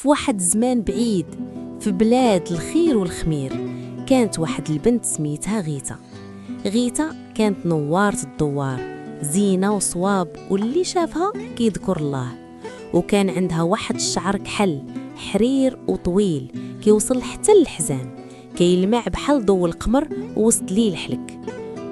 في واحد الزمان بعيد، في بلاد الخير والخمير، كانت واحد البنت سميتها غيتا. غيتا كانت نوارة الدوار، زينة وصواب، واللي شافها كيذكر الله. وكان عندها واحد الشعر كحل حرير وطويل كيوصل حتى للحزام، كيلمع بحال ضوء القمر وسط ليل حلك.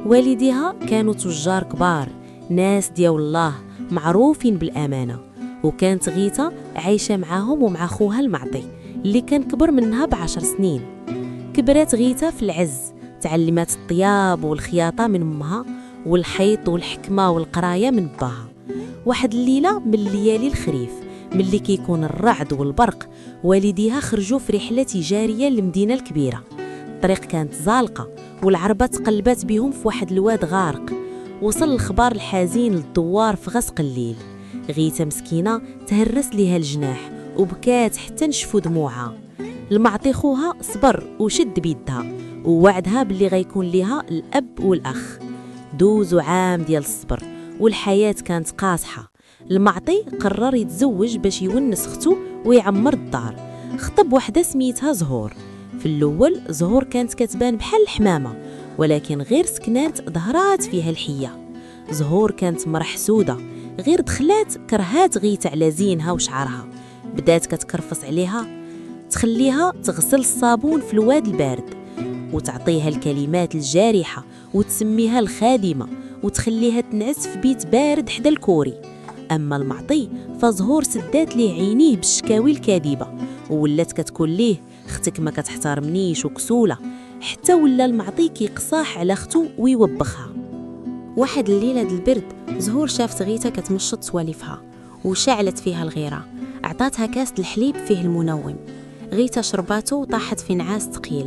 والديها كانوا تجار كبار، ناس ديال الله معروفين بالأمانة. وكانت غيتا عايشة معاهم ومع خوها المعطي اللي كان كبر منها ب10 سنين. كبرت غيتا في العز، تعلمت الطياب والخياطة من أمها، والحيط والحكمة والقراية من باها. واحد الليلة من ليالي الخريف، ملي كيكون الرعد والبرق، والديها خرجوا في رحلة تجارية للمدينة الكبيرة. الطريق كانت زالقة والعربة تقلبات بهم في واحد الواد غارق. وصل الخبار الحزين للدوار في غسق الليل. غيتا مسكينة تهرس ليها الجناح وبكات حتى نشفوا دموعها. المعطي خوها صبر وشد بيدها ووعدها باللي غيكون ليها الأب والأخ. دوزوا عام ديال الصبر والحياة كانت قاصحة. المعطي قرر يتزوج باش يونس اختو ويعمر الدار. خطب وحده سميتها زهور. في الأول زهور كانت كتبان بحال الحمامة، ولكن غير سكنات ظهرات فيها الحية. زهور كانت مرة حسودة، غير دخلات كرهات غيتا على زينها وشعرها. بدات كتكرفص عليها، تخليها تغسل الصابون في الواد البارد، وتعطيها الكلمات الجارحة، وتسميها الخادمة، وتخليها تنعس في بيت بارد حدا الكوري. أما المعطي فزهور سدات ليه عينيه بالشكاوي الكاذبة، وولات كتقول ليه اختك ما كتحترمنيش وكسولة، حتى ولا المعطي كيقصاح على اختو ويوبخها. واحد الليلة د البرد، زهور شافت غيتا كتمشط سوالفها وشعلت فيها الغيرة. عطاتها كاس الحليب فيه المنوم. غيتا شرباتو وطاحت في نعاس ثقيل.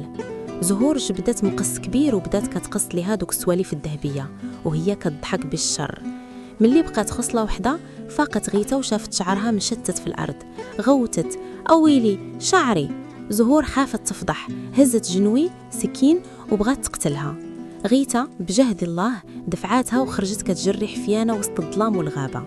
زهور جبدت مقص كبير وبدات كتقص ليها دوك السوالف الذهبية وهي كتضحك بالشر. ملي بقات خصلة وحده، فاقت غيتا وشافت شعرها مشتت في الأرض. غوتت: أويلي شعري! زهور خافت تفضح، هزت جنوي سكين وبغات تقتلها. غيتا بجهد الله دفعاتها وخرجت كتجري حفيانة وسط الظلام والغابة.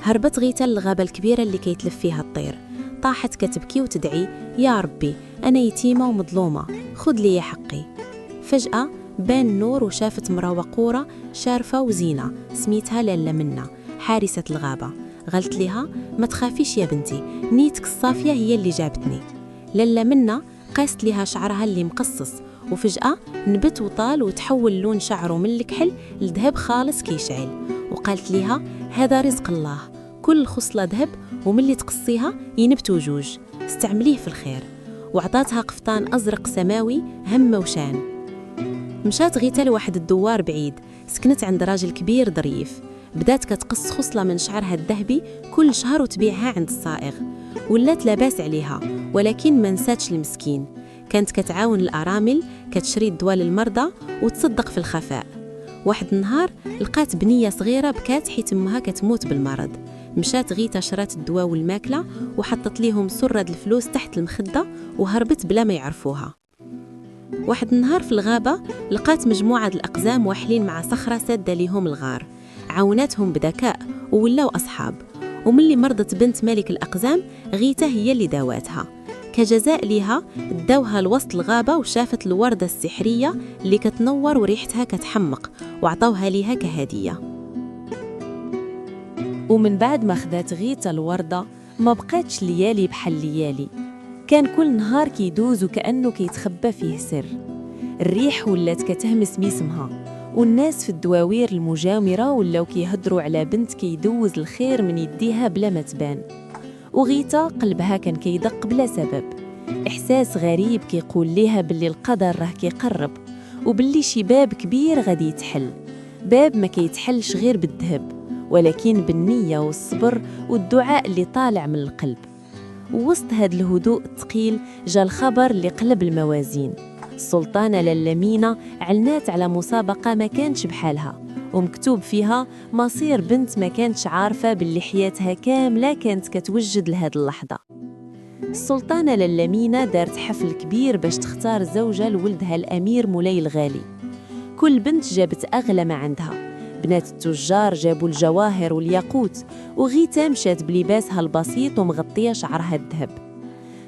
هربت غيتا للغابة الكبيرة اللي كيتلف فيها الطير. طاحت كتبكي وتدعي: يا ربي أنا يتيمة ومظلومة، خذ لي حقي. فجأة بان نور وشافت مرا وقورة شارفة وزينة سميتها لالا منا، حارسة الغابة. قالت لها: ما تخافيش يا بنتي، نيتك الصافية هي اللي جابتني. لالا منا قاست لها شعرها اللي مقصص، وفجأة نبت وطال وتحول لون شعره من الكحل لذهب خالص كيشعل. وقالت لها: هذا رزق الله، كل خصلة ذهب وملي تقصيها ينبتوا جوج، استعمليه في الخير. وعطاتها قفطان أزرق سماوي همة وشان. مشات غيتا لواحد الدوار بعيد، سكنت عند راجل كبير ظريف. بدات كتقص خصلة من شعرها الذهبي كل شهر وتبيعها عند الصائغ. ولات لاباس عليها، ولكن ما نساتش المسكين. كانت كتعاون الأرامل، كتشري الدواء للمرضى وتصدق في الخفاء. واحد النهار لقات بنية صغيرة بكات حيت امها كتموت بالمرض. مشات غيتا شرات الدواء والماكلة وحطت ليهم سرد الفلوس تحت المخدة وهربت بلا ما يعرفوها. واحد النهار في الغابة لقات مجموعة الأقزام واحلين مع صخرة سادة ليهم الغار. عاوناتهم بذكاء وولاو أصحاب. وملي مرضت بنت ملك الأقزام، غيتا هي اللي داواتها. كجزاء ليها داوها لوسط الغابة وشافت الوردة السحرية اللي كتنور وريحتها كتحمق، وعطوها ليها كهدية. ومن بعد ما خدات غيتا الوردة ما بقاتش ليالي بحال ليالي، كان كل نهار كيدوز وكأنه كيتخبى فيه سر. الريح ولات كتهمس باسمها، والناس في الدواوير المجاورة ولاو كيهضروا على بنت كيدوز الخير من يديها بلا ما تبان. وغيتا قلبها كان كيدق بلا سبب، إحساس غريب كيقول ليها باللي القدر راه كيقرب، وباللي شي باب كبير غادي يتحل. باب ما كيتحلش غير بالذهب، ولكن بالنية والصبر والدعاء اللي طالع من القلب. ووسط هاد الهدوء الثقيل جا الخبر اللي قلب الموازين. السلطانة لالا مينا علنات على مسابقة ما كانتش بحالها، ومكتوب فيها مصير بنت ما كانتش عارفة باللي حياتها كاملة كانت كتوجد لهاد اللحظة. السلطانة لالا مينا دارت حفل كبير باش تختار زوجة لولدها الأمير مولاي الغالي. كل بنت جابت أغلى ما عندها، بنات التجار جابوا الجواهر والياقوت، وغيتا مشات بلباسها البسيط ومغطية شعرها الذهب.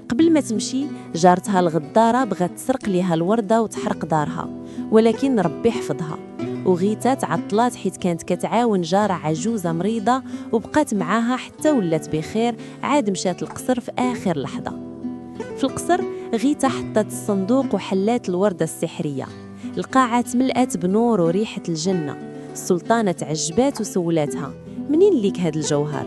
قبل ما تمشي جارتها الغدارة بغات تسرق ليها الوردة وتحرق دارها، ولكن ربي حفظها، وغيتا تعطلات حيت كانت كتعاون جارة عجوزة مريضة وبقات معاها حتى ولات بخير. عاد مشات القصر في آخر لحظة. في القصر غيتا حطت الصندوق وحلات الوردة السحرية. القاعة تملأت بنور وريحة الجنة. السلطانة تعجبات وسولاتها: منين ليك هاد الجوهر؟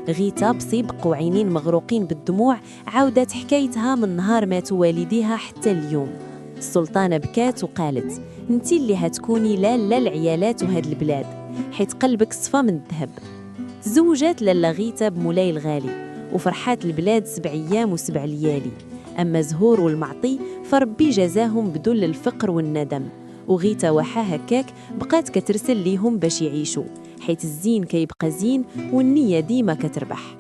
غيتا بصبق وعينين مغروقين بالدموع عاودت حكايتها من نهار ماتوا والديها حتى اليوم. السلطانة بكات وقالت: انتي اللي هتكوني لالا العيالات وهاد البلاد، حيت قلبك صفى من الذهب. تزوجات لالا غيتا بمولاي الغالي، وفرحات البلاد 7 أيام و7 ليالي. أما زهور والمعطي فربي جزاهم بدل الفقر والندم، وغيتا وحا هكاك بقات كترسل ليهم باش يعيشوا، حيت الزين كيبقى زين والنية ديما كتربح.